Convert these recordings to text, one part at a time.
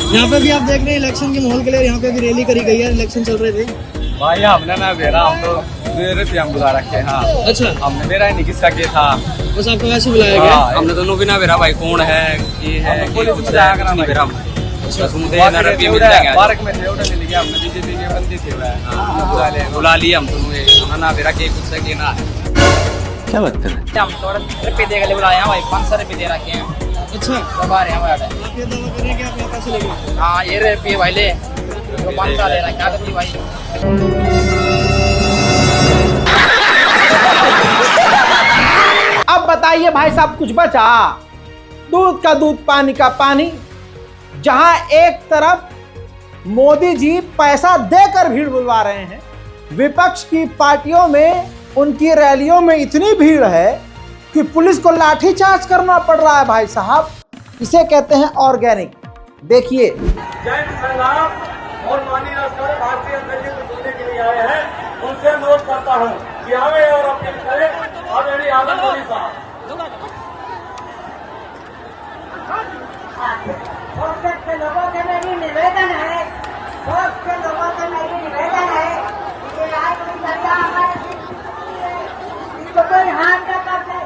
यहाँ पे भी आप देख रहे हैं इलेक्शन के माहौल के लिए यहाँ पे भी रैली करी गई है, इलेक्शन चल रहे थे। भाई हमने ना बेरा, हम तो मेरे पे हम बुला रखे। हाँ अच्छा, हमने मेरा ही नहीं किसका के था, बस आपको वैसे बुलाया गया। हमने दोनों भी ना बेरा भाई कौन है ये है कुछ जाया करना बेरा। पार्क में थे, उधर ले गया हमने, बीजेपी के बंदी थे, बुला लिया हम दोनों ना बेरा के कुछ के ना है। क्या बात कर रहे हैं? हम तो रुपये दे के बुलाए हैं भाई, 500 रुपये दे रखे हैं। अच्छा, कब आ रहे हैं भाई? आप ये दावा कर रहे हैं कि आप यहाँ पैसे लेंगे? हाँ, ये रुपये भाई ले, तो 500 ले रहा है, क्या करती भाई? अब बताइए भाई साहब, कुछ बचा? दूध का दूध, पानी का पानी। जहां एक तरफ मोदी जी पैसा देकर भीड़ बुलवा रहे हैं, विपक्ष की पार्टियों में उनकी रैलियों में इतनी भीड़ है कि पुलिस को लाठीचार्ज करना पड़ रहा है। भाई साहब, इसे कहते हैं ऑर्गेनिक। देखिए, जय सलाम और माननीय राष्ट्रपति भारतीय जनता पार्टी को सुनने के लिए आए हैं, उनसे अनुरोध करता हूं कि आवे और अपील करें आदरणीय आनंद मोदी साहब। के लोगों से मेरी निवेदन है, के लोगों से मेरी निवेदन है कि आज की चर्चा हमारे इसको कोई हाथ न कर दे।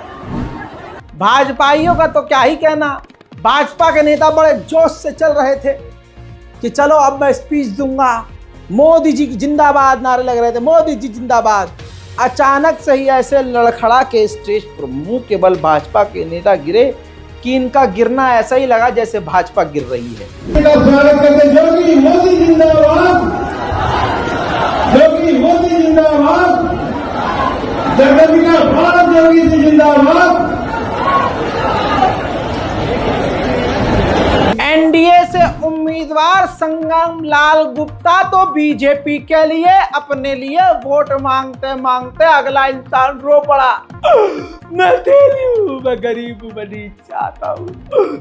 भाजपाइयों का तो क्या ही कहना। भाजपा के नेता बड़े जोश से चल रहे थे कि चलो अब मैं स्पीच दूंगा, मोदी जी की जिंदाबाद नारे लग रहे थे, मोदी जी जिंदाबाद। अचानक से ही ऐसे लड़खड़ा के स्टेज पर मुंह के बल भाजपा के नेता गिरे कि इनका गिरना ऐसा ही लगा जैसे भाजपा गिर रही है। स्वागत करते योगी मोदी जिंदाबाद, योगी मोदी जिंदाबाद, जगदम्बिका भारत योगी जी जिंदाबाद। एनडीए से उम्मीदवार संगम लाल गुप्ता तो बीजेपी के लिए अपने लिए वोट मांगते मांगते अगला इंसान रो पड़ा। मैं तेली हूँ, मैं गरीब हूँ, मैं नहीं चाहता हूँ।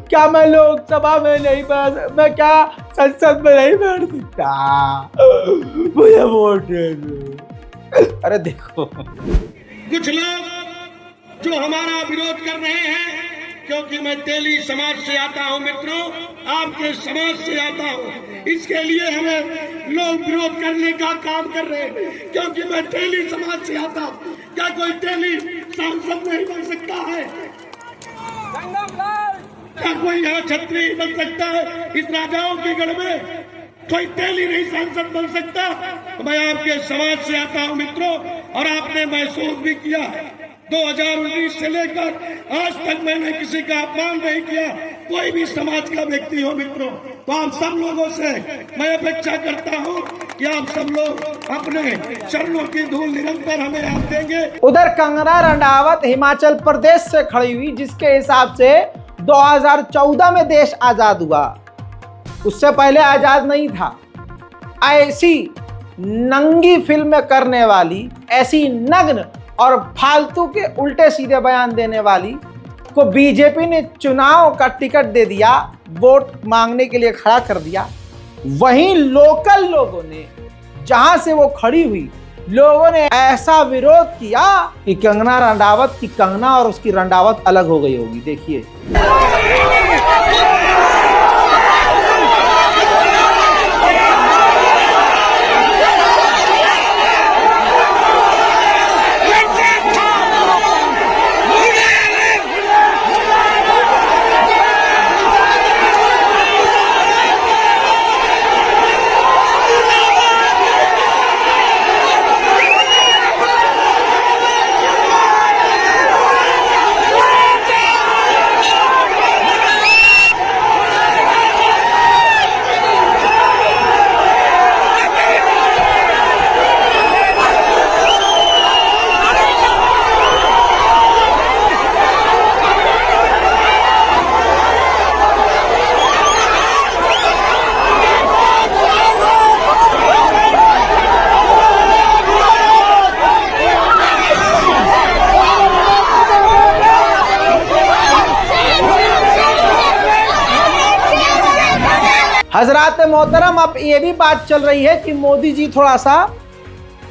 क्या मैं लोकसभा में नहीं बैठ, मैं क्या संसद में नहीं बैठ सकता, मुझे वोट दे दो। अरे देखो, कुछ लोग जो हमारा विरोध कर रहे हैं, क्योंकि मैं तेली समाज से आता हूं मित्रों, आपके समाज से आता हूं, इसके लिए हमें लोग विरोध करने का काम कर रहे हैं, क्योंकि मैं तेली समाज से आता हूं। क्या कोई तेली सांसद नहीं बन सकता है? क्या कोई यहाँ छत्री बन सकता है? इस राजाओं के गढ़ में कोई तेली नहीं सांसद बन सकता। मैं आपके समाज से आता हूं मित्रों, और आपने महसूस भी किया है 2019 से लेकर आज तक मैंने किसी का अपमान नहीं किया, कोई भी समाज का व्यक्ति हो मित्रों। तो आप सब लोगों से मैं अपेक्षा करता हूं कि आप सब लोग अपने चरणों की धूल निरंतर हमें आप देंगे। उधर कंगना रनावत हिमाचल प्रदेश से खड़ी हुई, जिसके हिसाब से 2014 में देश आजाद हुआ, उससे पहले आजाद नहीं था। ऐसी नंगी फिल्म करने वाली, ऐसी नग्न और फालतू के उल्टे सीधे बयान देने वाली को बीजेपी ने चुनाव का टिकट दे दिया, वोट मांगने के लिए खड़ा कर दिया। वहीं लोकल लोगों ने, जहां से वो खड़ी हुई, लोगों ने ऐसा विरोध किया कि कंगना रनावत की कंगना और उसकी रनावत अलग हो गई होगी। देखिए, हजरात मोहतरम, अब ये भी बात चल रही है कि मोदी जी थोड़ा सा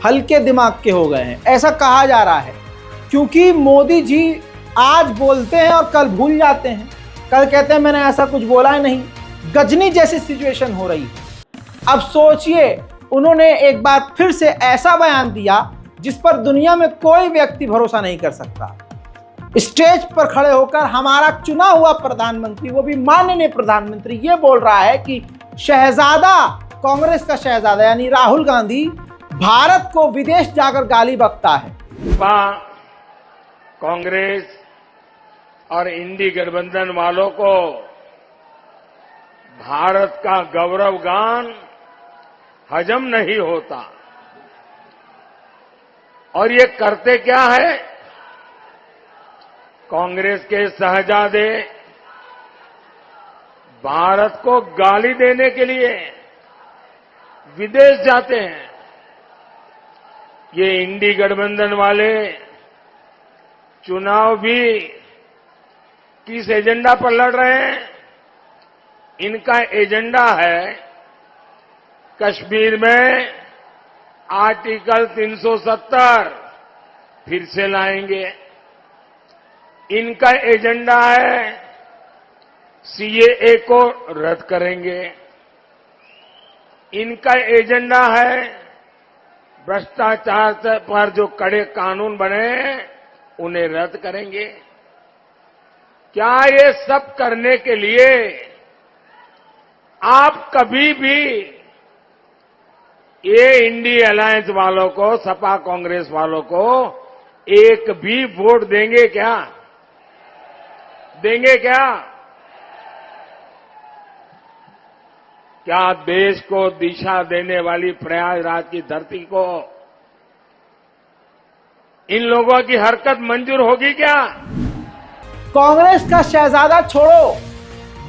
हल्के दिमाग के हो गए हैं, ऐसा कहा जा रहा है, क्योंकि मोदी जी आज बोलते हैं और कल भूल जाते हैं। कल कहते हैं मैंने ऐसा कुछ बोला ही नहीं। गजनी जैसी सिचुएशन हो रही है। अब सोचिए, उन्होंने एक बार फिर से ऐसा बयान दिया जिस पर दुनिया में कोई व्यक्ति भरोसा नहीं कर सकता। स्टेज पर खड़े होकर हमारा चुना हुआ प्रधानमंत्री, वो भी माननीय प्रधानमंत्री, ये बोल रहा है कि शहजादा, कांग्रेस का शहजादा यानी राहुल गांधी भारत को विदेश जाकर गाली बकता है। कांग्रेस और इंडी गठबंधन वालों को भारत का गौरव गान हजम नहीं होता, और ये करते क्या है? कांग्रेस के शहजादे भारत को गाली देने के लिए विदेश जाते हैं। ये इंडी गठबंधन वाले चुनाव भी किस एजेंडा पर लड़ रहे हैं? इनका एजेंडा है कश्मीर में आर्टिकल 370 फिर से लाएंगे। इनका एजेंडा है सीएए को रद्द करेंगे। इनका एजेंडा है भ्रष्टाचार पर जो कड़े कानून बने उन्हें रद्द करेंगे। क्या ये सब करने के लिए आप कभी भी ये इंडी अलायंस वालों को, सपा कांग्रेस वालों को एक भी वोट देंगे क्या? देंगे क्या? क्या देश को दिशा देने वाली प्रयागराज की धरती को इन लोगों की हरकत मंजूर होगी क्या? कांग्रेस का शहजादा छोड़ो,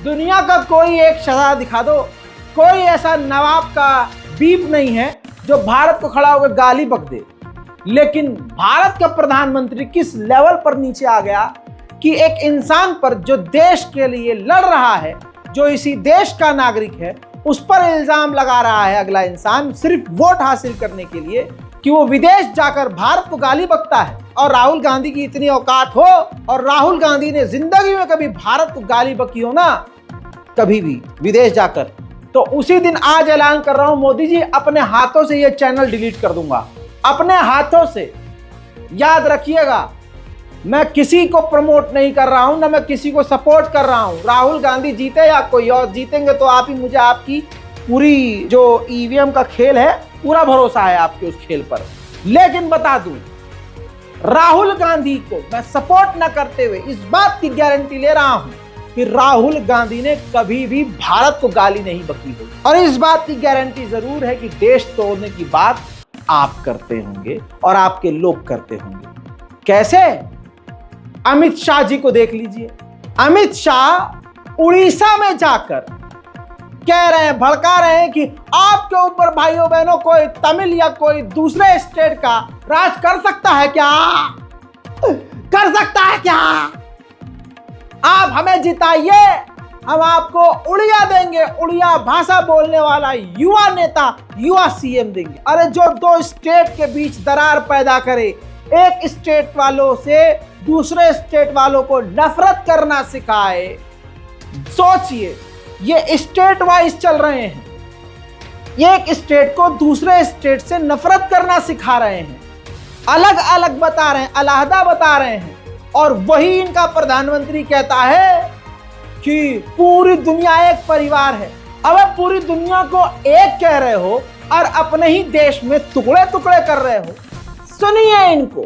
दुनिया का कोई एक शहजादा दिखा दो। कोई ऐसा नवाब का बीप नहीं है जो भारत को खड़ा होकर गाली बक दे। लेकिन भारत का प्रधानमंत्री किस लेवल पर नीचे आ गया कि एक इंसान पर, जो देश के लिए लड़ रहा है, जो इसी देश का नागरिक है, उस पर इल्जाम लगा रहा है अगला इंसान सिर्फ वोट हासिल करने के लिए कि वो विदेश जाकर भारत को गाली बकता है। और राहुल गांधी की इतनी औकात हो और राहुल गांधी ने जिंदगी में कभी भारत को गाली बकी हो ना, कभी भी विदेश जाकर, तो उसी दिन आज ऐलान कर रहा हूं, मोदी जी अपने हाथों से ये चैनल डिलीट कर दूंगा, अपने हाथों से। याद रखिएगा, मैं किसी को प्रमोट नहीं कर रहा हूं, ना मैं किसी को सपोर्ट कर रहा हूं। राहुल गांधी जीते या कोई और, जीतेंगे तो आप ही, मुझे आपकी पूरी जो ईवीएम का खेल है, पूरा भरोसा है आपके उस खेल पर। लेकिन बता दूं, राहुल गांधी को मैं सपोर्ट न करते हुए इस बात की गारंटी ले रहा हूं कि राहुल गांधी ने कभी भी भारत को गाली नहीं बकी होगी। और इस बात की गारंटी जरूर है कि देश तोड़ने की बात आप करते होंगे और आपके लोग करते होंगे। कैसे? अमित शाह जी को देख लीजिए। अमित शाह उड़ीसा में जाकर कह रहे हैं, भड़का रहे हैं कि आपके ऊपर भाइयों बहनों कोई तमिल या कोई दूसरे स्टेट का राज कर सकता है क्या? कर सकता है क्या? आप हमें जिताइए, हम आपको उड़िया देंगे, उड़िया भाषा बोलने वाला युवा नेता, युवा सीएम देंगे। अरे जो दो स्टेट के बीच दरार पैदा करे, एक स्टेट वालों से दूसरे स्टेट वालों को नफरत करना सिखाए। सोचिए, ये स्टेट वाइज चल रहे हैं, एक स्टेट को दूसरे स्टेट से नफरत करना सिखा रहे हैं, अलग अलग बता रहे हैं, अलहदा बता रहे हैं। और वही इनका प्रधानमंत्री कहता है कि पूरी दुनिया एक परिवार है। अब पूरी दुनिया को एक कह रहे हो और अपने ही देश में टुकड़े टुकड़े कर रहे हो। सुनिए इनको।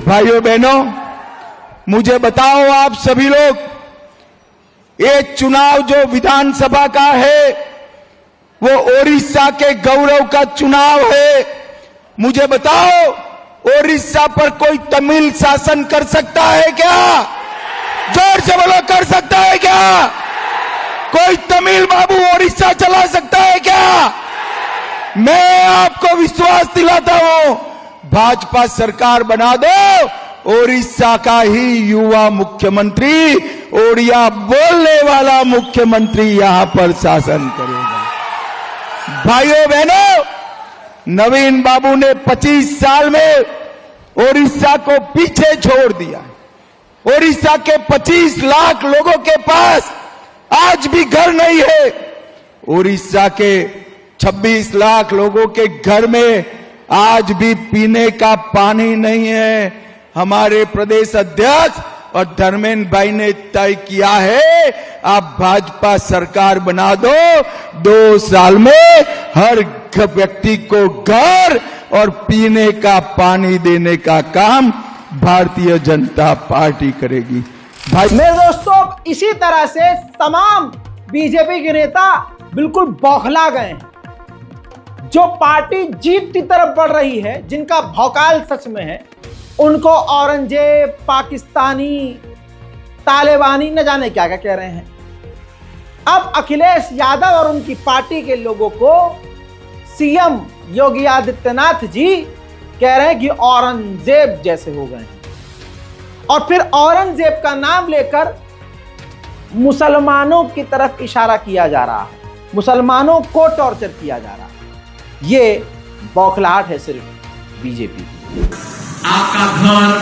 भाइयों बहनों, मुझे बताओ आप सभी लोग, ये चुनाव जो विधानसभा का है वो ओडिशा के गौरव का चुनाव है। मुझे बताओ, ओडिशा पर कोई तमिल शासन कर सकता है क्या? जोर से बोलो, कर सकता है क्या? कोई तमिल बाबू ओडिशा चला सकता है क्या? मैं आपको विश्वास दिलाता हूं, भाजपा सरकार बना दो, ओडिशा का ही युवा मुख्यमंत्री, ओडिया बोलने वाला मुख्यमंत्री यहां पर शासन करेगा। भाइयों बहनों, नवीन बाबू ने 25 साल में ओडिशा को पीछे छोड़ दिया। ओडिशा के 25 लाख लोगों के पास आज भी घर नहीं है। ओडिशा के 26 लाख लोगों के घर में आज भी पीने का पानी नहीं है। हमारे प्रदेश अध्यक्ष और धर्मेंद्र भाई ने तय किया है, आप भाजपा सरकार बना दो, 2 साल में हर व्यक्ति को घर और पीने का पानी देने का काम भारतीय जनता पार्टी करेगी। मेरे दोस्तों, इसी तरह से तमाम बीजेपी के नेता बिल्कुल बौखला गए हैं। जो पार्टी जीत की तरफ बढ़ रही है, जिनका भौकाल सच में है, उनको औरंगजेब, पाकिस्तानी, तालिबानी न जाने क्या क्या कह रहे हैं। अब अखिलेश यादव और उनकी पार्टी के लोगों को सीएम योगी आदित्यनाथ जी कह रहे हैं कि औरंगजेब जैसे हो गए हैं। और फिर औरंगजेब का नाम लेकर मुसलमानों की तरफ इशारा किया जा रहा है, मुसलमानों को टॉर्चर किया जा रहा है। ये बौखलाहट है सिर्फ बीजेपी की। आपका घर,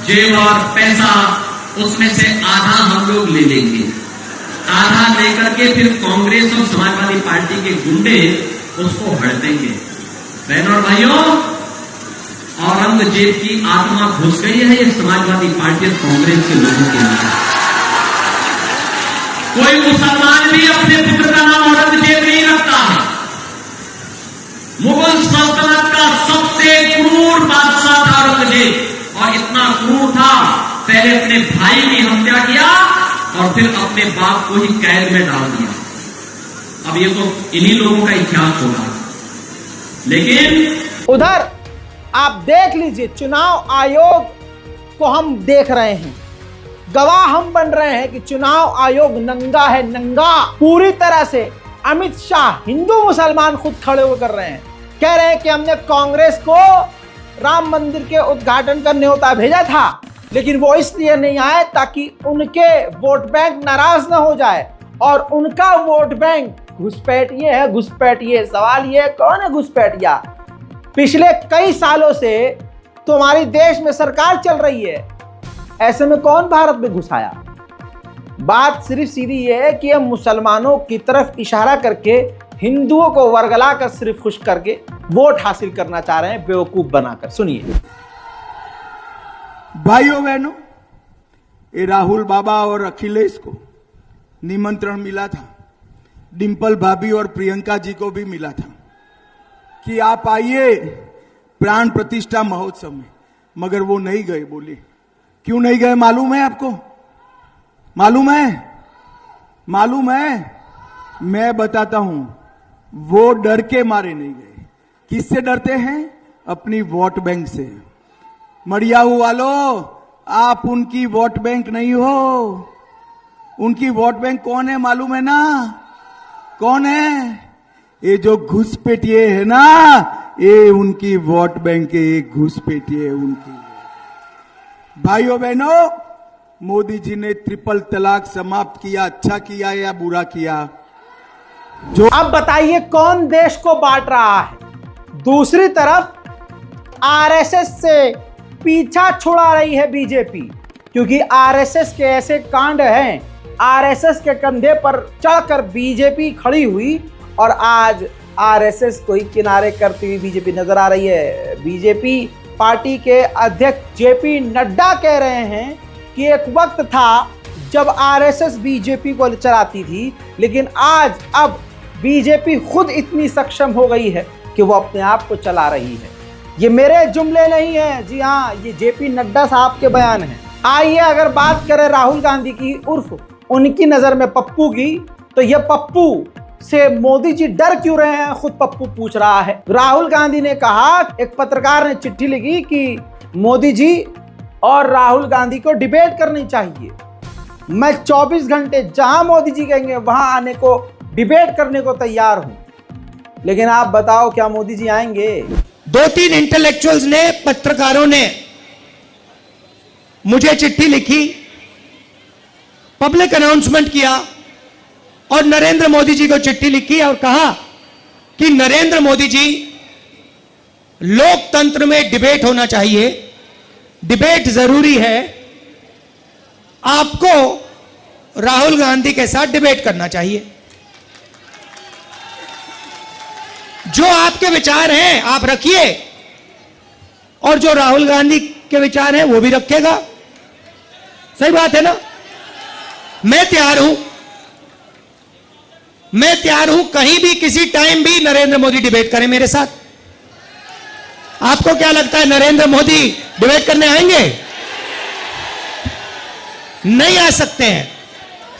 जेवर, पैसा, उसमें से आधा हम लोग ले लेंगे, आधा लेकर के फिर कांग्रेस और समाजवादी पार्टी के गुंडे उसको हड़पेंगे। बहनों और भाइयों, औरंगजेब की आत्मा घुस गई है ये समाजवादी पार्टी और कांग्रेस के लोगों के अंदर। कोई मुसलमान भी अपने पुत्र का नाम औरंगजेब नहीं रखता है। मुगल सल्तनत का सबसे क्रूर बादशाह था औरंगजेब, और इतना क्रूर था, पहले अपने भाई की हत्या किया और फिर अपने बाप को ही कैद में डाल दिया। अब ये तो इन्हीं लोगों का इतिहास होगा। लेकिन उधर आप देख लीजिए, चुनाव आयोग को हम देख रहे हैं, गवाह हम बन रहे हैं कि चुनाव आयोग नंगा है, नंगा पूरी तरह से। अमित शाह हिंदू मुसलमान खुद खड़े होकर रहे हैं, कह रहे हैं कि हमने कांग्रेस को राम मंदिर के उद्घाटन का न्योता भेजा था, लेकिन वो इसलिए नहीं आए ताकि उनके वोट बैंक नाराज ना हो जाए, और उनका वोट बैंक घुसपैठिए है, घुसपैठिए। सवाल ये, कौन है घुसपैठिया? पिछले कई सालों से तुम्हारी देश में सरकार चल रही है, ऐसे में कौन भारत में घुसाया? बात सिर्फ सीधी ये है कि ये मुसलमानों की तरफ इशारा करके हिंदुओं को वर्गला कर सिर्फ खुश करके वोट हासिल करना चाह रहे हैं, बेवकूफ बनाकर। सुनिए। भाइयों बहनों, ये राहुल बाबा और अखिलेश को निमंत्रण मिला था, डिंपल भाभी और प्रियंका जी को भी मिला था कि आप आइए प्राण प्रतिष्ठा महोत्सव में। मगर वो नहीं गए। बोले क्यों नहीं गए मालूम है आपको? मालूम है? मैं बताता हूं। वो डर के मारे नहीं गए। किससे डरते हैं? अपनी वोट बैंक से। मड़ियाऊ वालों, आप उनकी वोट बैंक नहीं हो। उनकी वोट बैंक कौन है मालूम है ना? कौन है? ये जो घुसपैठिए है ना, ये उनकी वोट बैंक है। घुसपैठिए उनकी। भाइयों बहनों, मोदी जी ने ट्रिपल तलाक समाप्त किया। अच्छा किया या बुरा किया? जो अब बताइए कौन देश को बांट रहा है? दूसरी तरफ आरएसएस से पीछा छुड़ा रही है बीजेपी, क्योंकि आरएसएस के ऐसे कांड हैं, आरएसएस के कंधे पर चढ़कर बीजेपी खड़ी हुई और आज आरएसएस को ही किनारे करती हुई बीजेपी नजर आ रही है। बीजेपी पार्टी के अध्यक्ष जेपी नड्डा कह रहे हैं कि एक वक्त था जब आरएसएस बीजेपी को चलाती थी, लेकिन आज अब बीजेपी खुद इतनी सक्षम हो गई है कि वो अपने आप को चला रही है। ये मेरे जुमले नहीं है, जी हाँ, ये जेपी नड्डा साहब के बयान हैं। आइए अगर बात करें राहुल गांधी की, उर्फ उनकी नजर में पप्पू की, तो ये पप्पू से मोदी जी डर क्यों रहे हैं? खुद पप्पू पूछ रहा है। राहुल गांधी ने कहा, एक पत्रकार ने चिट्ठी लिखी कि मोदी जी और राहुल गांधी को डिबेट करनी चाहिए। मैं 24 घंटे जहां मोदी जी कहेंगे वहां आने को, डिबेट करने को तैयार हूं। लेकिन आप बताओ क्या मोदी जी आएंगे? 2-3 इंटेलेक्चुअल्स ने, पत्रकारों ने मुझे चिट्ठी लिखी, पब्लिक अनाउंसमेंट किया और नरेंद्र मोदी जी को चिट्ठी लिखी और कहा कि नरेंद्र मोदी जी, लोकतंत्र में डिबेट होना चाहिए, डिबेट जरूरी है, आपको राहुल गांधी के साथ डिबेट करना चाहिए। जो आपके विचार हैं आप रखिए और जो राहुल गांधी के विचार हैं वो भी रखेगा। सही बात है ना? मैं तैयार हूं कहीं भी किसी टाइम भी नरेंद्र मोदी डिबेट करें मेरे साथ। आपको क्या लगता है नरेंद्र मोदी डिबेट करने आएंगे? नहीं आ सकते हैं,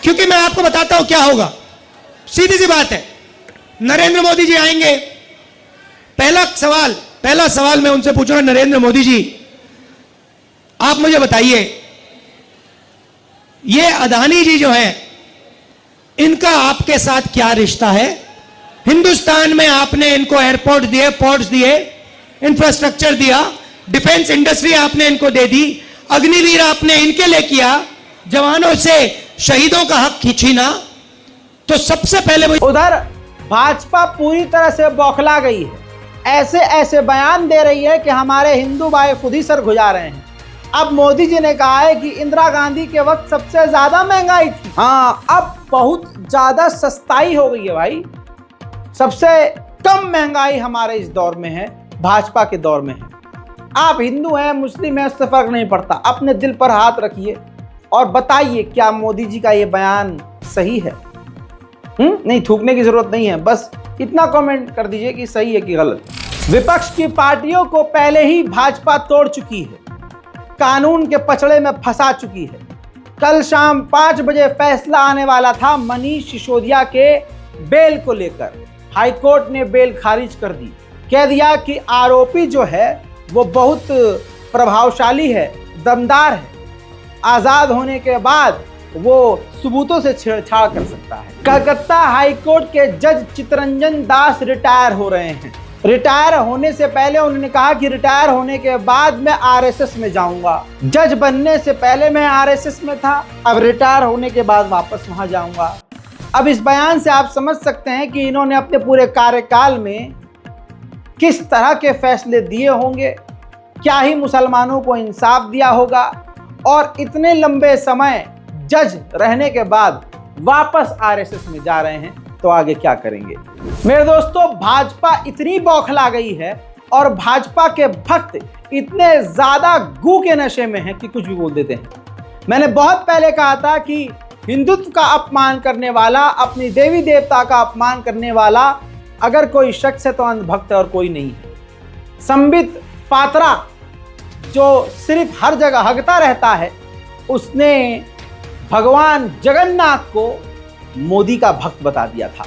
क्योंकि मैं आपको बताता हूं क्या होगा। सीधी सी बात है, नरेंद्र मोदी जी आएंगे, पहला सवाल मैं उनसे पूछूंगा, नरेंद्र मोदी जी आप मुझे बताइए, ये अदानी जी जो हैं इनका आपके साथ क्या रिश्ता है? हिंदुस्तान में आपने इनको एयरपोर्ट दिए, पोर्ट्स दिए, इंफ्रास्ट्रक्चर दिया, डिफेंस इंडस्ट्री आपने इनको दे दी, अग्निवीर आपने इनके लिए किया, जवानों से शहीदों का हक खींचीना। तो सबसे पहले उधर भाजपा पूरी तरह से बौखला गई है, ऐसे ऐसे बयान दे रही है कि हमारे हिंदू भाई खुद ही सर खुजा रहे हैं। अब मोदी जी ने कहा है कि इंदिरा गांधी के वक्त सबसे ज्यादा महंगाई थी। हाँ, अब बहुत ज्यादा सस्ताई हो गई है भाई। सबसे कम महंगाई हमारे इस दौर में है, भाजपा के दौर में है। आप हिंदू हैं, मुस्लिम हैं, उससे फर्क नहीं पड़ता। अपने दिल पर हाथ रखिए और बताइए क्या मोदी जी का ये बयान सही है? नहीं, थूकने की जरूरत नहीं है, बस इतना कमेंट कर दीजिए कि सही है कि गलत। विपक्ष की पार्टियों को पहले ही भाजपा तोड़ चुकी है, कानून के पचड़े में फंसा चुकी है। कल शाम 5 बजे फैसला आने वाला था मनीष सिसोदिया के बेल को लेकर। हाईकोर्ट ने बेल खारिज कर दी, कह दिया कि आरोपी जो है वो बहुत प्रभावशाली है, दमदार है, आजाद होने के बाद वो सबूतों से छेड़छाड़ कर सकता है। कलकत्ता हाईकोर्ट के जज चित्तरंजन दास रिटायर हो रहे हैं। रिटायर होने से पहले उन्होंने कहा कि रिटायर होने के बाद मैं आरएसएस में जाऊंगा। जज बनने से पहले मैं आरएसएस में था, अब रिटायर होने के बाद वापस वहां जाऊंगा। अब इस बयान से आप समझ सकते हैं कि इन्होंने अपने पूरे कार्यकाल में किस तरह के फैसले दिए होंगे, क्या ही मुसलमानों को इंसाफ दिया होगा, और इतने लंबे समय जज रहने के बाद वापस आरएसएस में जा रहे हैं, तो आगे क्या करेंगे? मेरे दोस्तों, भाजपा इतनी बौखला गई है और भाजपा के भक्त इतने ज्यादा गू के नशे में हैं कि कुछ भी बोल देते हैं। मैंने बहुत पहले कहा था कि हिंदुत्व का अपमान करने वाला, अपनी देवी देवता का अपमान करने वाला अगर कोई शख्स है तो अंधभक्त है और कोई नहीं है। संबित पात्रा जो सिर्फ हर जगह हगता रहता है, उसने भगवान जगन्नाथ को मोदी का भक्त बता दिया था।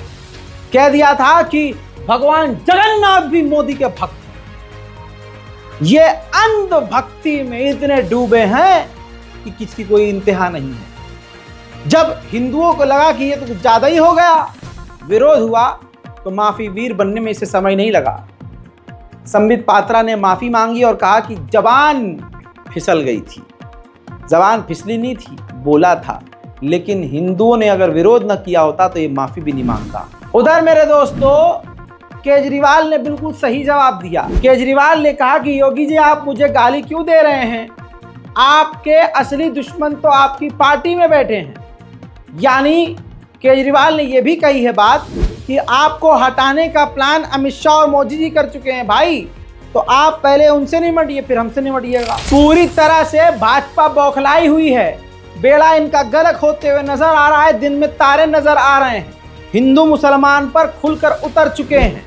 कह दिया था कि भगवान जगन्नाथ भी मोदी के भक्त हैं। ये अंध भक्ति में इतने डूबे हैं कि किसी कोई इंतहा नहीं है। जब हिंदुओं को लगा कि ये तो कुछ ज्यादा ही हो गया, विरोध हुआ, तो माफी वीर बनने में इसे समय नहीं लगा। संबित पात्रा ने माफी मांगी और कहा कि जबान फिसल गई थी। जबान फिसली नहीं थी, बोला था, लेकिन हिंदुओं ने अगर विरोध न किया होता तो ये माफी भी नहीं मांगता। उधर मेरे दोस्तों, केजरीवाल ने बिल्कुल सही जवाब दिया। केजरीवाल ने कहा कि योगी जी आप मुझे गाली क्यों दे रहे हैं, आपके असली दुश्मन तो आपकी पार्टी में बैठे हैं। यानी केजरीवाल ने यह भी कही है बात कि आपको हटाने का प्लान अमित शाह और मोदी जी कर चुके हैं भाई, तो आप पहले उनसे निमटिए फिर हमसे निमटिएगा। पूरी तरह से भाजपा बौखलाई हुई है। बेड़ा इनका गर्क होते हुए नजर आ रहा है, दिन में तारे नजर आ रहे हैं। हिंदू मुसलमान पर खुलकर उतर चुके हैं।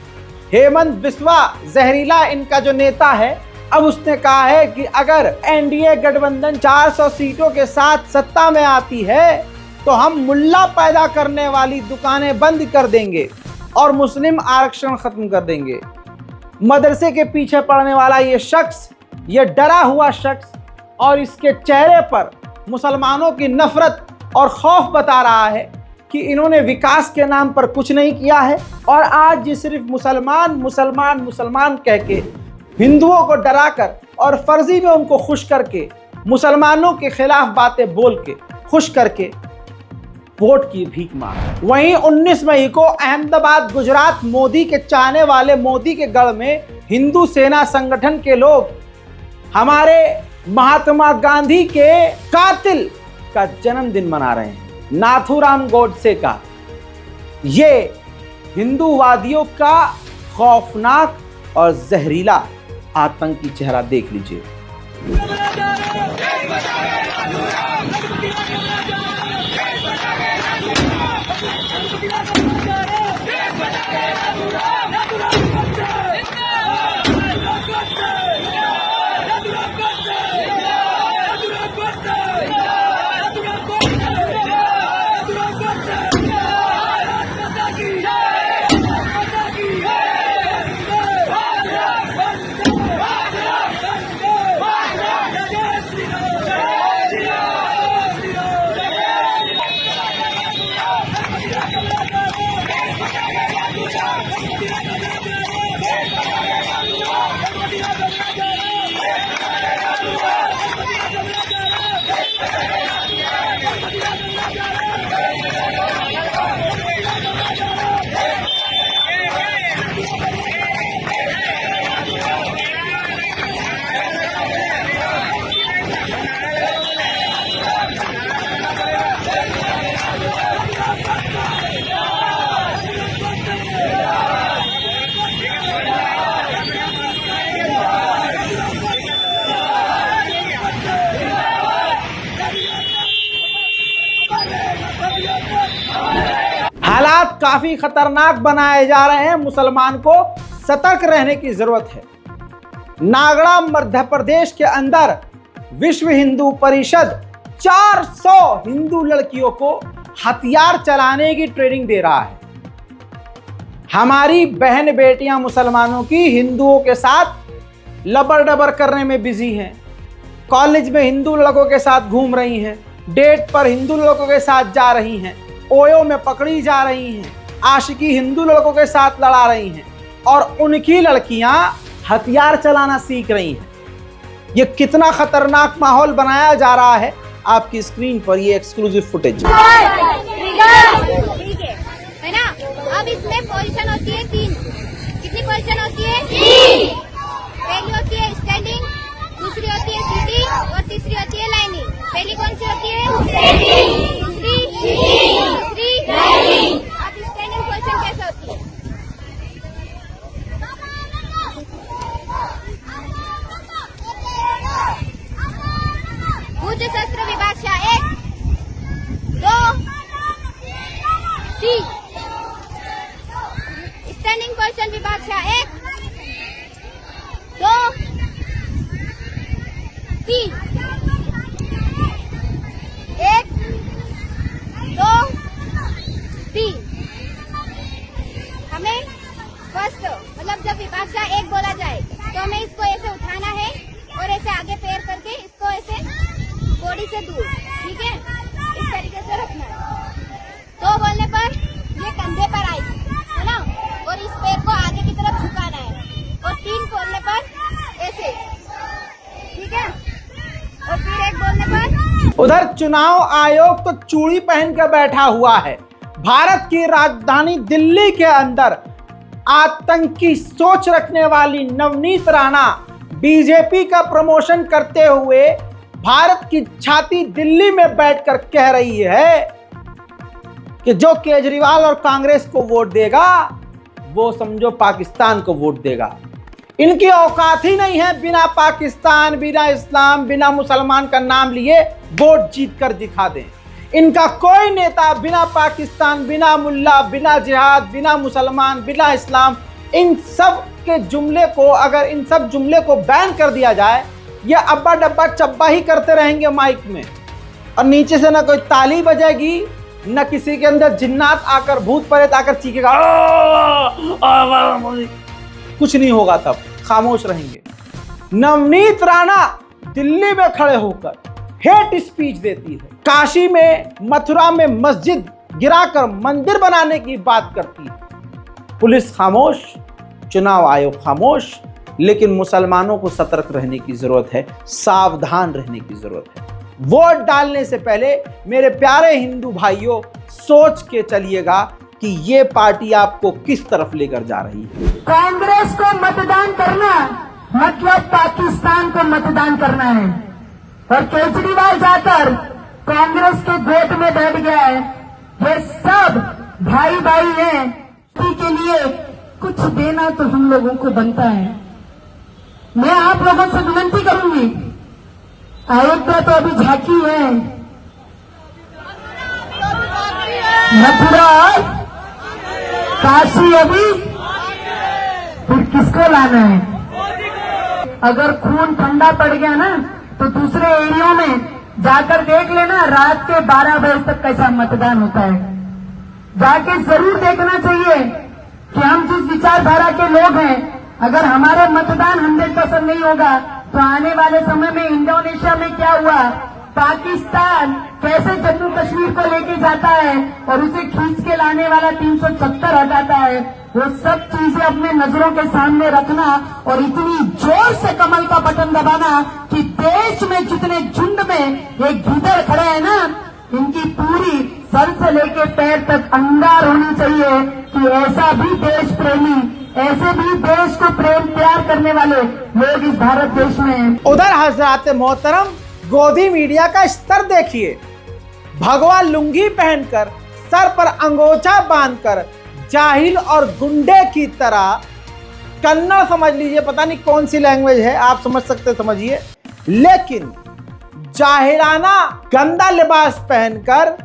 हेमंत बिस्वा जहरीला इनका जो नेता है, अब उसने कहा है कि अगर एनडीए गठबंधन 400 सीटों के साथ सत्ता में आती है तो हम मुल्ला पैदा करने वाली दुकानें बंद कर देंगे और मुस्लिम आरक्षण खत्म कर देंगे। मदरसे के पीछे पड़ने वाला ये शख्स, ये डरा हुआ शख्स, और इसके चेहरे पर मुसलमानों की नफरत और खौफ बता रहा है कि इन्होंने विकास के नाम पर कुछ नहीं किया है। और आज ये सिर्फ मुसलमान मुसलमान मुसलमान कह के हिंदुओं को डराकर और फर्जी में उनको खुश करके, मुसलमानों के खिलाफ बातें बोल के खुश करके वोट की भीख मांग। वहीं 19 मई को अहमदाबाद गुजरात मोदी के चाहने वाले मोदी के गढ़ में हिंदू सेना संगठन के लोग हमारे महात्मा गांधी के कातिल का जन्मदिन मना रहे हैं, नाथूराम गोडसे का। ये हिंदूवादियों का खौफनाक और जहरीला आतंकी चेहरा देख लीजिए। हालात काफी खतरनाक बनाए जा रहे हैं। मुसलमान को सतर्क रहने की जरूरत है। नागड़ा मध्य प्रदेश के अंदर विश्व हिंदू परिषद 400 हिंदू लड़कियों को हथियार चलाने की ट्रेनिंग दे रहा है। हमारी बहन बेटियां मुसलमानों की हिंदुओं के साथ लबर डबर करने में बिजी हैं। कॉलेज में हिंदू लड़कों के साथ घूम रही हैं, डेट पर हिंदू लड़कों के साथ जा रही हैं, ओयो में पकड़ी जा रही हैं, आशिकी हिंदू लड़कों के साथ लड़ा रही हैं और उनकी लड़कियां हथियार चलाना सीख रही हैं। ये कितना खतरनाक माहौल बनाया जा रहा है, आपकी स्क्रीन पर ये एक्सक्लूसिव फुटेज है ना। अब इसमें पोजीशन होती है 3। कितनी पोजीशन होती है? 3। पहली होती है स्टैंडिंग, दूसरी होती है सीटिंग और तीसरी होती है लाइनिंग। पहली कौन सी होती है? स्टैंडिंग। दूसरी लाइनिंग। अब स्टैंडिंग पोजीशन कैसे होती है? भूत शस्त्र विभाग शाह 1, 2, 3। स्टैंडिंग पोजीशन विभाग शाह 1, 2, 3। हमें फर्स्ट मतलब जब विपक्ष एक बोला जाए तो हमें इसको ऐसे उठाना है और ऐसे आगे पैर करके इसको ऐसे बॉडी से दूर, ठीक है, इस तरीके से रखना है। तो बोलने पर ये कंधे पर आएगी, है ना, और इस पैर को आगे की तरफ झुकाना है और 3 बोलने पर ऐसे, ठीक है, और फिर 1 बोलने पर। उधर चुनाव आयोग तो चूड़ी पहन कर बैठा हुआ है। भारत की राजधानी दिल्ली के अंदर आतंकी सोच रखने वाली नवनीत राणा बीजेपी का प्रमोशन करते हुए भारत की छाती दिल्ली में बैठकर कह रही है कि जो केजरीवाल और कांग्रेस को वोट देगा वो समझो पाकिस्तान को वोट देगा। इनकी औकात ही नहीं है बिना पाकिस्तान, बिना इस्लाम, बिना मुसलमान का नाम लिए वोट जीत कर दिखा दें। इनका कोई नेता बिना पाकिस्तान, बिना मुल्ला, बिना जिहाद, बिना मुसलमान, बिना इस्लाम, इन सब के जुमले को, अगर इन सब जुमले को बैन कर दिया जाए, ये अब्बा डब्बा चब्बा ही करते रहेंगे माइक में, और नीचे से ना कोई ताली बजेगी, न किसी के अंदर जिन्नात आकर, भूत प्रेत आकर चीखेगा, कुछ नहीं होगा, तब खामोश रहेंगे। नवनीत राणा दिल्ली में खड़े होकर हेट स्पीच देती है, काशी में, मथुरा में मस्जिद गिराकर मंदिर बनाने की बात करती है। पुलिस खामोश, चुनाव आयोग खामोश, लेकिन मुसलमानों को सतर्क रहने की जरूरत है, सावधान रहने की जरूरत है। वोट डालने से पहले मेरे प्यारे हिंदू भाइयों, सोच के चलिएगा कि ये पार्टी आपको किस तरफ लेकर जा रही है। कांग्रेस को मतदान करना मतलब पाकिस्तान को मतदान करना है, और केजरीवाल जाकर कांग्रेस के गोद में बैठ गया है। ये सब भाई भाई हैं, इसी के लिए कुछ देना तो हम लोगों को बनता है। मैं आप लोगों से विनती करूंगी, अयोध्या तो अभी झांकी है, मथुरा, काशी अभी, फिर किसको लाना है? अगर खून ठंडा पड़ गया ना तो दूसरे एरिया में जाकर देख लेना, रात के 12 बजे तक कैसा मतदान होता है। जाके जरूर देखना चाहिए कि हम जिस विचारधारा के लोग हैं, अगर हमारा मतदान 100% नहीं होगा तो आने वाले समय में इंडोनेशिया में क्या हुआ, पाकिस्तान कैसे जम्मू कश्मीर को लेके जाता है और उसे खींच के लाने वाला 370 हटाता है, वो सब चीजें अपने नजरों के सामने रखना और इतनी जोर से कमल का बटन दबाना कि देश में जितने झुंड में ये गीदड़ खड़े हैं ना, इनकी पूरी सर से लेके पैर तक अंगार होनी चाहिए कि ऐसा भी देश प्रेमी, ऐसे भी देश को प्रेम प्यार करने वाले लोग इस भारत देश में हैं। उधर हजरात मोहतरम गोदी मीडिया का स्तर देखिए, भगवा लुंगी पहनकर, सर पर अंगोछा बांधकर, जाहिल और गुंडे की तरह, कन्नड़ समझ लीजिए, पता नहीं कौन सी लैंग्वेज है, आप समझ सकते समझिए, लेकिन जाहिलाना गंदा लिबास पहनकर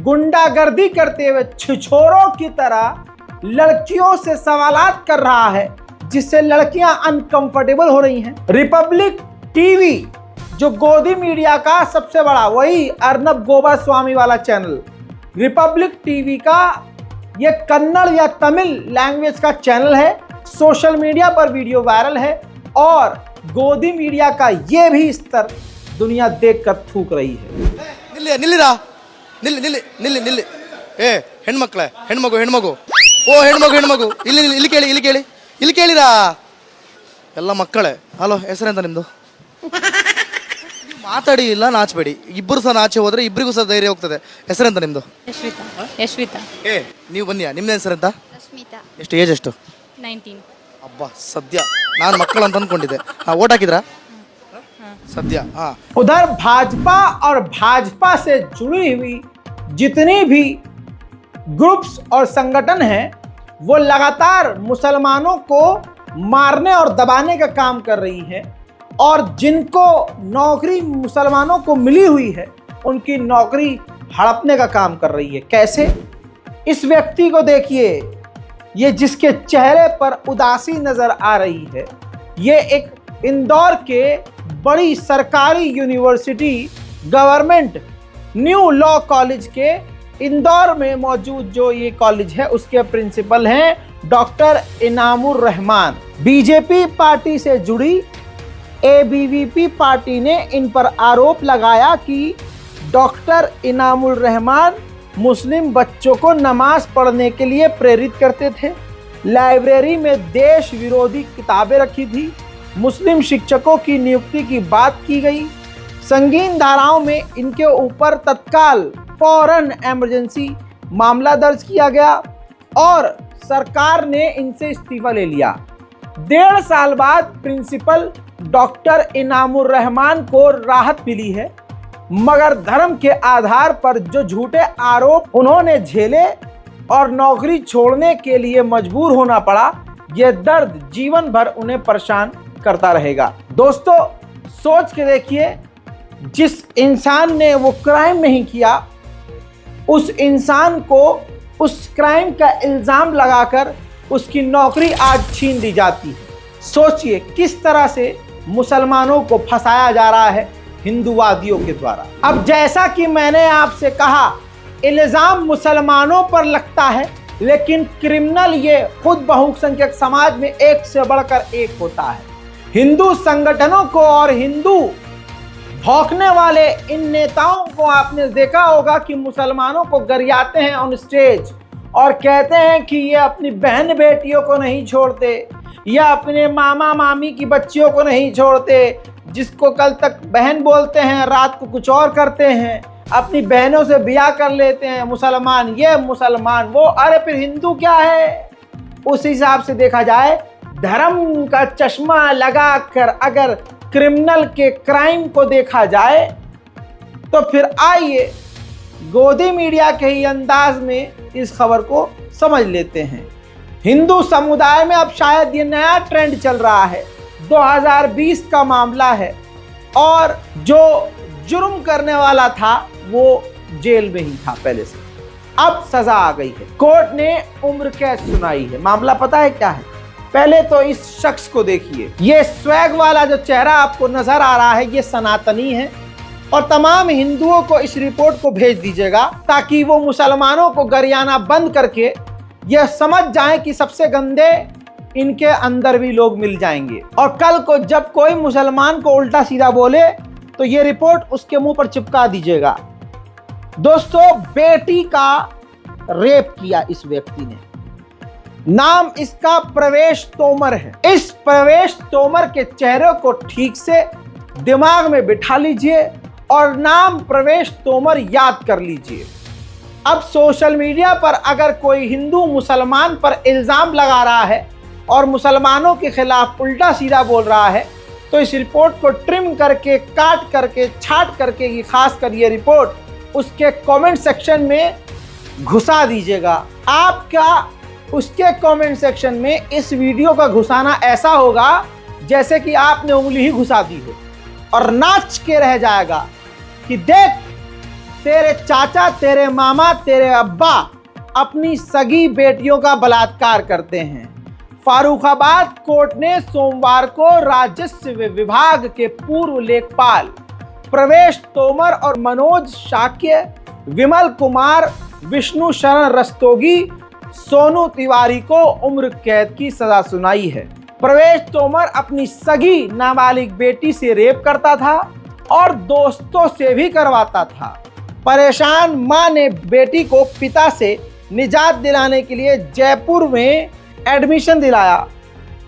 गुंडागर्दी करते हुए छिछोरों की तरह लड़कियों से सवालात कर रहा है, जिससे लड़कियां अनकंफर्टेबल हो रही हैं। रिपब्लिक टीवी जो गोदी मीडिया का सबसे बड़ा, वही अर्नब गोस्वामी वाला चैनल, रिपब्लिक टीवी का ये कन्नड़ या तमिल लैंग्वेज का चैनल है, सोशल मीडिया पर वीडियो वायरल है, और गोदी मीडिया का ये भी स्तर दुनिया देखकर थूक रही है। ಹೆಣ್ಮಕ್ಳೆ ಹೆಣ್ಮಗು ಓ ಹೆಣ್ಮಗು ಇಲ್ಲಿ ಕೇಳಿರಾ ಎಲ್ಲ ಮಕ್ಕಳೇ. ಹಲೋ, ಹೆಸರೆಂತ ನಿಮ್ದು? ಮಾತಾಡಿ ಇಲ್ಲ, ನಾಚಬೇಡಿ, ಇಬ್ಬರು ಸಹ ನಾಚೆ ಹೋದ್ರೆ ಇಬ್ಬರಿಗೂ ಸಹ ಧೈರ್ಯ ಹೋಗ್ತದೆ. ಹೆಸರೆಂತ ನಿಮ್ದು? ಯಶ್ವಿತಾ. ನೀವು ಬನ್ನಿಯಾ, ನಿಮ್ದು ಹೆಸರೆಂತ? ಎಷ್ಟು ಏಜ್ ಎಷ್ಟು? 19. ಅಬ್ಬಾ, ಸದ್ಯ ನಾನು ಮಕ್ಕಳು ಅಂತ ಅನ್ಕೊಂಡಿದ್ದೆ. ಓಟ್ ಹಾಕಿದ್ರಾ सद्या? हाँ। उधर भाजपा और भाजपा से जुड़ी हुई जितनी भी ग्रुप्स और संगठन हैं, वो लगातार मुसलमानों को मारने और दबाने का काम कर रही हैं, और जिनको नौकरी मुसलमानों को मिली हुई है उनकी नौकरी हड़पने का काम कर रही है। कैसे? इस व्यक्ति को देखिए, ये जिसके चेहरे पर उदासी नजर आ रही है, ये एक इंदौर के बड़ी सरकारी university government new law college के इंदौर में मौजूद जो ये कॉलेज है उसके प्रिंसिपल हैं doctor Inamur Rahman. BJP party से जुड़ी एबीवीपी पार्टी ने इन पर आरोप लगाया कि डॉक्टर इनामुर रहमान मुस्लिम बच्चों को नमाज पढ़ने के लिए प्रेरित करते थे। लाइब्रेरी में देश विरोधी किताबें रखी थी। मुस्लिम शिक्षकों की नियुक्ति की बात की गई। संगीन धाराओं में इनके ऊपर तत्काल फौरन इमरजेंसी मामला दर्ज किया गया और सरकार ने इनसे इस्तीफा ले लिया। 1.5 साल बाद प्रिंसिपल डॉक्टर इनामुर रहमान को राहत मिली है, मगर धर्म के आधार पर जो झूठे आरोप उन्होंने झेले और नौकरी छोड़ने के लिए मजबूर होना पड़ा, यह दर्द जीवन भर उन्हें परेशान करता रहेगा। दोस्तों, सोच के देखिए, जिस इंसान ने वो क्राइम नहीं किया उस इंसान को उस क्राइम का इल्जाम लगाकर उसकी नौकरी आज छीन ली जाती है। सोचिए किस तरह से मुसलमानों को फंसाया जा रहा है हिंदूवादियों के द्वारा। अब जैसा कि मैंने आपसे कहा, इल्जाम मुसलमानों पर लगता है, लेकिन क्रिमिनल ये खुद बहुसंख्यक समाज में एक से बढ़कर एक होता है। हिंदू संगठनों को और हिंदू भौंकने वाले इन नेताओं को आपने देखा होगा कि मुसलमानों को गरियाते हैं ऑन स्टेज और कहते हैं कि ये अपनी बहन बेटियों को नहीं छोड़ते या अपने मामा मामी की बच्चियों को नहीं छोड़ते। जिसको कल तक बहन बोलते हैं रात को कुछ और करते हैं, अपनी बहनों से ब्याह कर लेते हैं। मुसलमान ये, मुसलमान वो। अरे फिर हिंदू क्या है? उस हिसाब से देखा जाए, धर्म का चश्मा लगाकर अगर क्रिमिनल के क्राइम को देखा जाए तो फिर आइए गोदी मीडिया के ही अंदाज में इस खबर को समझ लेते हैं। हिंदू समुदाय में अब शायद ये नया ट्रेंड चल रहा है। 2020 का मामला है और जो जुर्म करने वाला था वो जेल में ही था पहले से, अब सजा आ गई है। कोर्ट ने उम्र कैद सुनाई है। मामला पता है क्या है? पहले तो इस शख्स को देखिए। ये स्वैग वाला जो चेहरा आपको नजर आ रहा है ये सनातनी है और तमाम हिंदुओं को इस रिपोर्ट को भेज दीजिएगा ताकि वो मुसलमानों को गरियाना बंद करके यह समझ जाएं कि सबसे गंदे इनके अंदर भी लोग मिल जाएंगे। और कल को जब कोई मुसलमान को उल्टा सीधा बोले तो ये रिपोर्ट उसके मुंह पर चिपका दीजिएगा। दोस्तों, बेटी का रेप किया इस व्यक्ति ने। नाम इसका प्रवेश तोमर है। इस प्रवेश तोमर के चेहरे को ठीक से दिमाग में बिठा लीजिए और नाम प्रवेश तोमर याद कर लीजिए। अब सोशल मीडिया पर अगर कोई हिंदू मुसलमान पर इल्जाम लगा रहा है और मुसलमानों के खिलाफ उल्टा सीधा बोल रहा है तो इस रिपोर्ट को ट्रिम करके, काट करके, छाट करके, ये खासकर ये रिपोर्ट उसके कमेंट सेक्शन में घुसा दीजिएगा। आपका उसके कमेंट सेक्शन में इस वीडियो का घुसाना ऐसा होगा जैसे कि आपने उंगली ही घुसा दी हो और नाच के रह जाएगा कि देख, तेरे चाचा, तेरे मामा, तेरे अब्बा अपनी सगी बेटियों का बलात्कार करते हैं। फारुखाबाद कोर्ट ने सोमवार को राजस्व विभाग के पूर्व लेखपाल प्रवेश तोमर और मनोज शाक्य, विमल कुमार, विष्णु शरण रस्तोगी, सोनू तिवारी को उम्र कैद की सजा सुनाई है। प्रवेश तोमर अपनी सगी नाबालिग बेटी से रेप करता था और दोस्तों से भी करवाता था। परेशान मां ने बेटी को पिता से निजात दिलाने के लिए जयपुर में एडमिशन दिलाया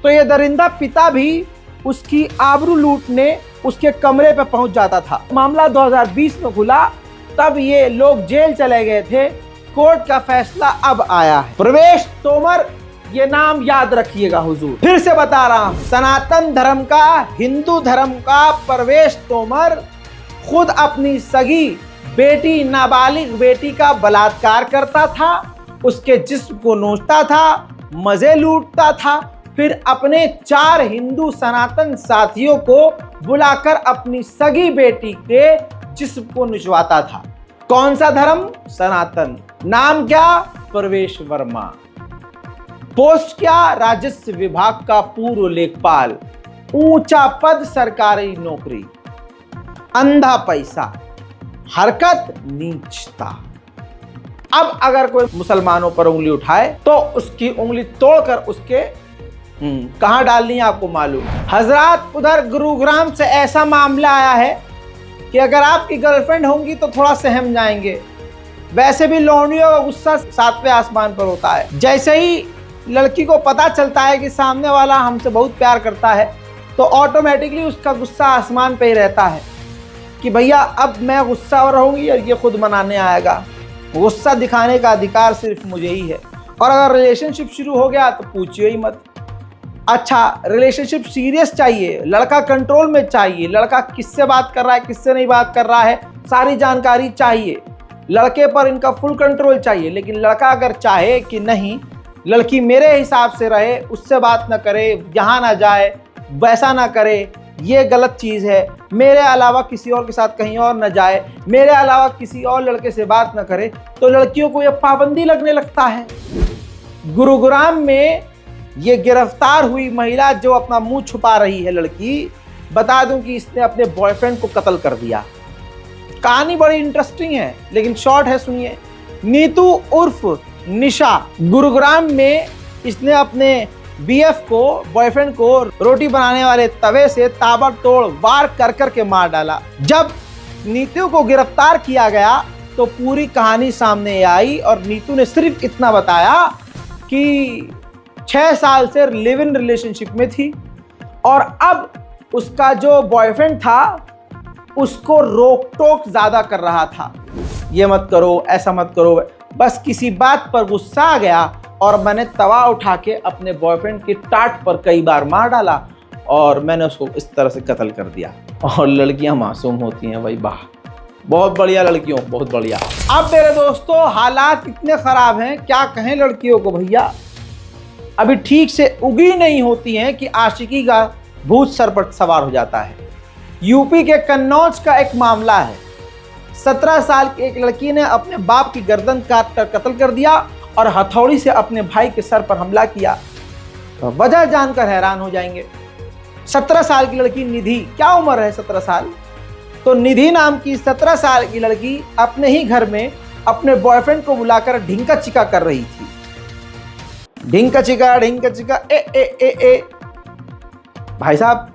तो ये दरिंदा पिता भी उसकी आबरू लूटने उसके कमरे पर पहुंच जाता था। मामला 2020 में खुला, तब ये लोग जेल चले गए थे। कोर्ट का फैसला अब आया है। प्रवेश तोमर, ये नाम याद रखिएगा हुजूर, फिर से बता रहा हूं। सनातन धर्म का, हिंदू धर्म का प्रवेश तोमर खुद अपनी सगी बेटी, नाबालिग बेटी का बलात्कार करता था, उसके जिस्म को नोचता था, मजे लूटता था, फिर अपने 4 हिंदू सनातन साथियों को बुलाकर अपनी सगी बेटी के जिस्म को निचवाता था। कौन सा धर्म? सनातन। नाम क्या? प्रवेश वर्मा। पोस्ट क्या? राजस्व विभाग का पूर्व लेखपाल। ऊंचा पद, सरकारी नौकरी। अंधा पैसा, हरकत नीचता। अब अगर कोई मुसलमानों पर उंगली उठाए तो उसकी उंगली तोड़कर उसके कहां डालनी है आपको मालूम। हजरात, उधर गुरुग्राम से ऐसा मामला आया है कि अगर आपकी गर्लफ्रेंड होंगी तो थोड़ा सहम जाएंगे। वैसे भी लौंडियों का गुस्सा 7वें आसमान पर होता है। जैसे ही लड़की को पता चलता है कि सामने वाला हमसे बहुत प्यार करता है तो ऑटोमेटिकली उसका गुस्सा आसमान पे ही रहता है कि भैया अब मैं गुस्सा रहूंगी और ये खुद मनाने आएगा। गुस्सा दिखाने का अधिकार सिर्फ मुझे ही है। और अगर रिलेशनशिप शुरू हो गया तो पूछिए ही मत। अच्छा, रिलेशनशिप सीरियस चाहिए, लड़का कंट्रोल में चाहिए, लड़का किससे बात कर रहा है किससे नहीं बात कर रहा है सारी जानकारी चाहिए, लड़के पर इनका फुल कंट्रोल चाहिए। लेकिन लड़का अगर चाहे कि नहीं, लड़की मेरे हिसाब से रहे, उससे बात ना करे, यहाँ ना जाए, वैसा ना करे, ये गलत चीज़ है, मेरे अलावा किसी और के साथ कहीं और न जाए, मेरे अलावा किसी और लड़के से बात न करे, तो लड़कियों को ये पाबंदी लगने लगता है। गुरुग्राम में ये गिरफ्तार हुई महिला जो अपना मुंह छुपा रही है लड़की, बता दूं कि इसने अपने बॉयफ्रेंड को कत्ल कर दिया। कहानी बड़ी इंटरेस्टिंग है लेकिन शॉर्ट है, सुनिए। नीतू उर्फ निशा, गुरुग्राम में इसने अपने बीएफ को, बॉयफ्रेंड को रोटी बनाने वाले तवे से ताबड़तोड़ वार कर कर के मार डाला। जब नीतू को गिरफ्तार किया गया तो पूरी कहानी सामने आई और नीतू ने सिर्फ इतना बताया कि 6 साल से लिव इन रिलेशनशिप में थी और अब उसका जो बॉयफ्रेंड था उसको रोक टोक ज़्यादा कर रहा था, ये मत करो, ऐसा मत करो। बस किसी बात पर गुस्सा आ गया और मैंने तवा उठा के अपने बॉयफ्रेंड की टाट पर कई बार मार डाला और मैंने उसको इस तरह से कत्ल कर दिया। और लड़कियां मासूम होती हैं भाई, वाह, बहुत बढ़िया लड़कियों, बहुत बढ़िया। अब मेरे दोस्तों, हालात इतने ख़राब हैं, क्या कहें लड़कियों को भैया, अभी ठीक से उगी नहीं होती हैं कि आशिकी का भूत सर पर सवार हो जाता है। यूपी के कन्नौज का एक मामला है। 17 साल की एक लड़की ने अपने बाप की गर्दन काट कर कत्ल कर दिया और हथौड़ी से अपने भाई के सर पर हमला किया। वजह जानकर हैरान हो जाएंगे। 17 साल की लड़की निधि, क्या उम्र है 17 साल, तो निधि नाम की 17 साल की लड़की अपने ही घर में अपने बॉयफ्रेंड को बुलाकर ढिंका चिका कर रही थी। ढिंका चिका ए ए ए ए। भाई साहब,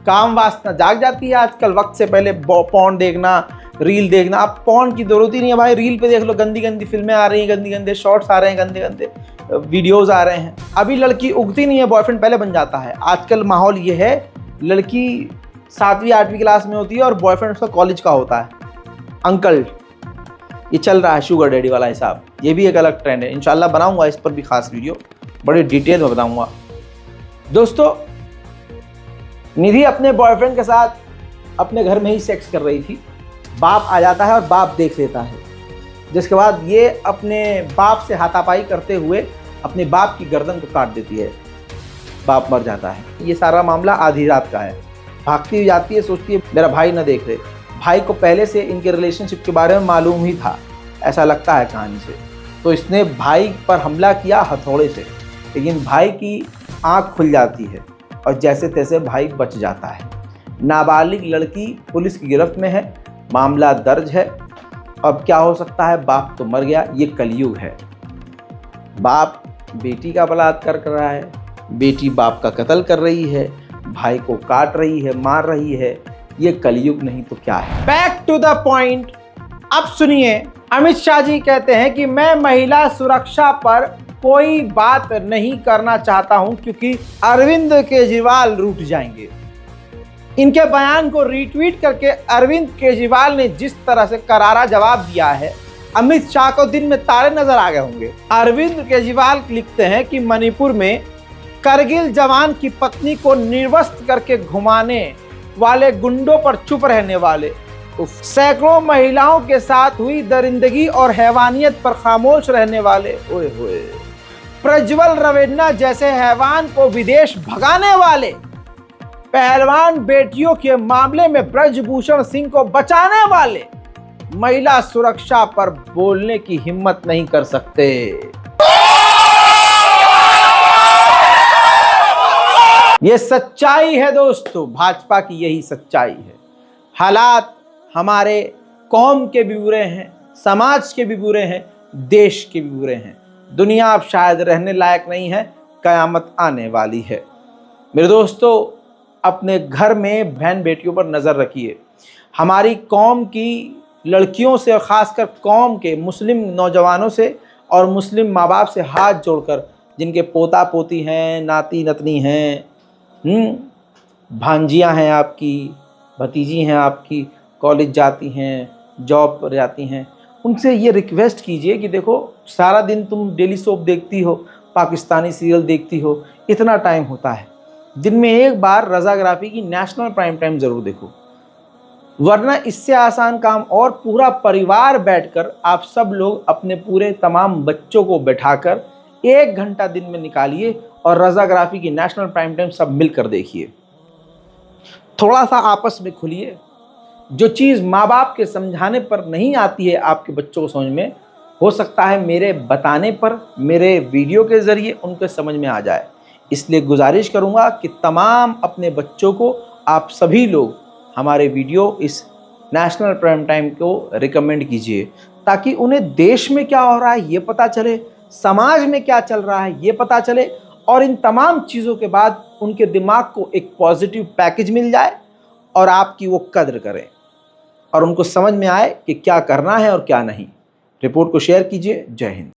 काम वासना जाग जाती है आजकल। वक्त से पहले पॉर्न देखना, रील देखना, अब पॉर्न की जरूरत ही नहीं है भाई। रील पे देख लो, गंदी गंदी फिल्में आ रही हैं, गंदी गंदे शॉर्ट्स आ रहे हैं, गंदे गंदे वीडियोस आ रहे हैं। अभी लड़की उगती नहीं है, बॉयफ्रेंड पहले बन जाता है। आजकल माहौल ये है, लड़की 7वीं 8वीं क्लास में होती है और बॉयफ्रेंड उसका कॉलेज का होता है। अंकल, ये चल रहा है शुगर डैडी वाला हिसाब। ये भी एक अलग ट्रेंड है। इंशाल्लाह बनाऊंगा इस पर भी खास वीडियो, बड़े डिटेल में बताऊंगा। दोस्तों, निधि अपने बॉयफ्रेंड के साथ अपने घर में ही सेक्स कर रही थी। बाप आ जाता है और बाप देख लेता है, जिसके बाद ये अपने बाप से हाथापाई करते हुए अपने बाप की गर्दन को काट देती है। बाप मर जाता है। ये सारा मामला आधी रात का है। भागती हुई जाती है, सोचती है मेरा भाई न देख ले। भाई को पहले से इनके रिलेशनशिप के बारे में मालूम ही था, ऐसा लगता है कहानी से। तो इसने भाई पर हमला किया हथौड़े से, लेकिन भाई की आँख खुल जाती है और जैसे तैसे भाई बच जाता है। नाबालिग लड़की पुलिस की गिरफ्त में है, मामला दर्ज है। अब क्या हो सकता है, बाप तो मर गया, ये कलयुग है। बाप बेटी का बलात्कार कर रहा है, बेटी बाप का कत्ल कर रही है, भाई को काट रही है, मार रही है। ये कलयुग नहीं तो क्या है। Back to the point. अब सुनिए, अमित शाह जी कहते हैं कि मैं महिला सुरक्षा पर कोई बात नहीं करना चाहता हूं क्योंकि अरविंद केजरीवाल रूठ जाएंगे। इनके बयान को रीट्वीट करके अरविंद केजरीवाल ने जिस तरह से करारा जवाब दिया है, अमित शाह को दिन में तारे नजर आ गए होंगे। अरविंद केजरीवाल लिखते हैं कि मणिपुर में करगिल जवान की पत्नी को निर्वस्त्र करके घुमाने वाले गुंडों पर चुप रहने वाले, सैकड़ों महिलाओं के साथ हुई दरिंदगी और हैवानियत पर खामोश रहने वाले, ओए होए, प्रज्वल रवेन्ना जैसे हैवान को विदेश भगाने वाले, पहलवान बेटियों के मामले में ब्रजभूषण सिंह को बचाने वाले महिला सुरक्षा पर बोलने की हिम्मत नहीं कर सकते। ये सच्चाई है दोस्तों, भाजपा की यही सच्चाई है। हालात हमारे कौम के भी बुरे हैं, समाज के भी बुरे हैं, देश के भी बुरे हैं। दुनिया अब शायद रहने लायक नहीं है, कयामत आने वाली है। मेरे दोस्तों, अपने घर में बहन बेटियों पर नज़र रखिए। हमारी कौम की लड़कियों से और ख़ासकर कौम के मुस्लिम नौजवानों से और मुस्लिम माँ बाप से हाथ जोड़कर, जिनके पोता पोती हैं, नाती नतनी हैं, भांजियाँ हैं आपकी, भतीजी हैं आपकी, कॉलेज जाती हैं, जॉब पर जाती हैं, उनसे ये रिक्वेस्ट कीजिए कि देखो, सारा दिन तुम डेली सोप देखती हो, पाकिस्तानी सीरियल देखती हो, इतना टाइम होता है, दिन में एक बार रज़ाग्राफी की नेशनल प्राइम टाइम ज़रूर देखो। वरना इससे आसान काम और पूरा परिवार बैठकर आप सब लोग अपने पूरे तमाम बच्चों को बैठाकर 1 घंटा दिन में निकालिए और रज़ाग्राफी की नेशनल प्राइम टाइम सब मिलकर देखिए। थोड़ा सा आपस में खुलिए। जो चीज़ माँ बाप के समझाने पर नहीं आती है आपके बच्चों को समझ में, हो सकता है मेरे बताने पर, मेरे वीडियो के ज़रिए उनके समझ में आ जाए। इसलिए गुजारिश करूँगा कि तमाम अपने बच्चों को आप सभी लोग हमारे वीडियो इस नेशनल प्राइम टाइम को रिकमेंड कीजिए, ताकि उन्हें देश में क्या हो रहा है ये पता चले, समाज में क्या चल रहा है ये पता चले, और इन तमाम चीज़ों के बाद उनके दिमाग को एक पॉजिटिव पैकेज मिल जाए और आपकी वो कद्र करें और उनको समझ में आए कि क्या करना है और क्या नहीं। रिपोर्ट को शेयर कीजिए। जय हिंद।